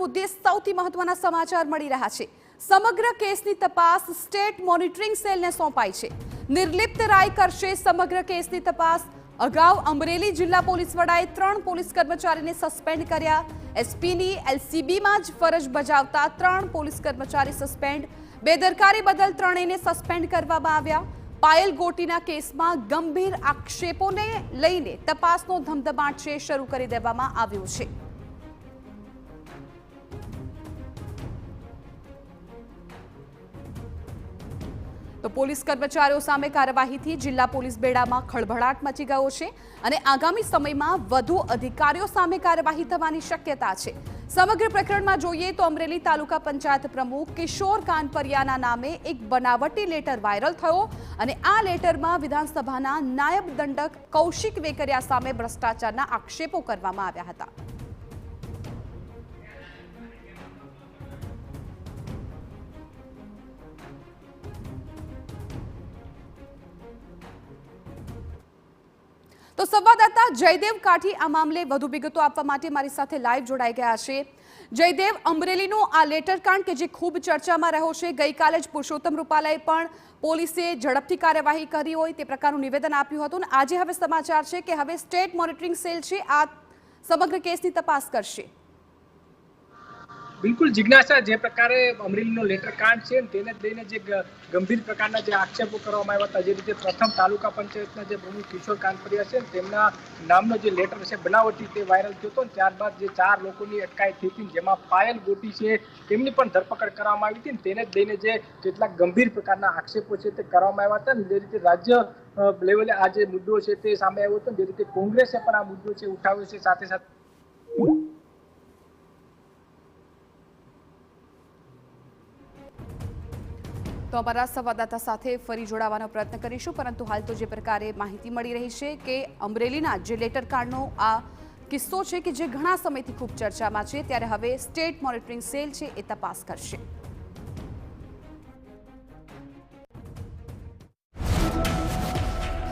મુદ્દે સૌથી મહત્વના સમાચાર મળી રહ્યા છે। સમગ્ર કેસની તપાસ સ્ટેટ મોનિટરિંગ સેલને સોંપાઈ છે। નિર્લિપ્ત રાય કરશે સમગ્ર કેસની તપાસ। અગાઉ અમરેલી જિલ્લા પોલીસ વડાએ 3 પોલીસ કર્મચારીને સસ્પેન્ડ કર્યા। એસપીની એલસીબીમાં જ ફરજ બજાવતા 3 પોલીસ કર્મચારી સસ્પેન્ડ। બેદરકારી બદલ 3ને સસ્પેન્ડ કરવામાં આવ્યા। પાયલ ગોટીના કેસમાં ગંભીર આક્ષેપોને લઈને તપાસનો ધમધમાટ શરૂ કરી દેવામાં આવ્યો છે। તો પોલીસ કર્મચારીઓ સામે કાર્યવાહીથી જિલ્લા પોલીસ બેડામાં ખળભળાટ મચી ગયો છે અને આગામી સમયમાં વધુ અધિકારીઓ સામે કાર્યવાહી થવાની શક્યતા છે। સમગ્ર પ્રકરણમાં જોઈએ તો અમરેલી તાલુકા પંચાયત પ્રમુખ કિશોર કાનપરિયાના નામે એક બનાવટી લેટર વાયરલ થયો અને આ લેટરમાં વિધાનસભાના નાયબ દંડક કૌશિક વેકરિયા સામે ભ્રષ્ટાચારના આક્ષેપો કરવામાં આવ્યા હતા। તો સંવાદદાતા જયદેવ કાઠી આ મામલે વધુ વિગતો આપવા માટે મારી સાથે લાઈવ જોડાઈ ગયા છે। જયદેવ, અમરેલીનું આ લેટરકાંડ કે જે ખૂબ ચર્ચામાં રહ્યો છે, ગઈકાલે જ પુરુષોત્તમ રૂપાલાએ પણ પોલીસે ઝડપથી કાર્યવાહી કરી હોય તે પ્રકારનું નિવેદન આપ્યું હતું અને આજે હવે સમાચાર છે કે હવે સ્ટેટ મોનિટરિંગ સેલ છે આ સમગ્ર કેસની તપાસ કરશે। બિલકુલ જિજ્ઞાસા, જે પ્રકારે અમરેલીનો લેટર કાંડ છે તેને લઈને જે ગંભીર પ્રકારના જે આક્ષેપો કરવામાં આવ્યા હતા, જે રીતે પ્રથમ તાલુકા પંચાયતના જે પ્રમુખ કિશોર કાનપરિયા છે તેમના નામનો જે લેટર છે બનાવટી તે વાયરલ થયો હતો। ત્યારબાદ જે 4 લોકોની અટકાયત થઈ હતી, જેમાં પાયલ ગોટી છે તેમની પણ ધરપકડ કરવામાં આવી હતી। તેને જ લઈને જે કેટલાક ગંભીર પ્રકારના આક્ષેપો છે તે કરવામાં આવ્યા હતા। જે રીતે રાજ્ય લેવલે આ જે મુદ્દો છે તે સામે આવ્યો હતો, જે રીતે કોંગ્રેસે પણ આ મુદ્દો છે ઉઠાવ્યો છે। સાથે સાથે તો અમારા સંવાદદાતા સાથે ફરી જોડાવાનો પ્રયત્ન કરીશું, પરંતુ હાલ તો જે પ્રકારે માહિતી મળી રહી છે કે અમરેલીના જે લેટરકાંડનો આ કિસ્સો છે કે જે ઘણા સમયથી ખૂબ ચર્ચામાં છે, ત્યારે હવે સ્ટેટ મોનિટરિંગ સેલ છે એ તપાસ કરશે।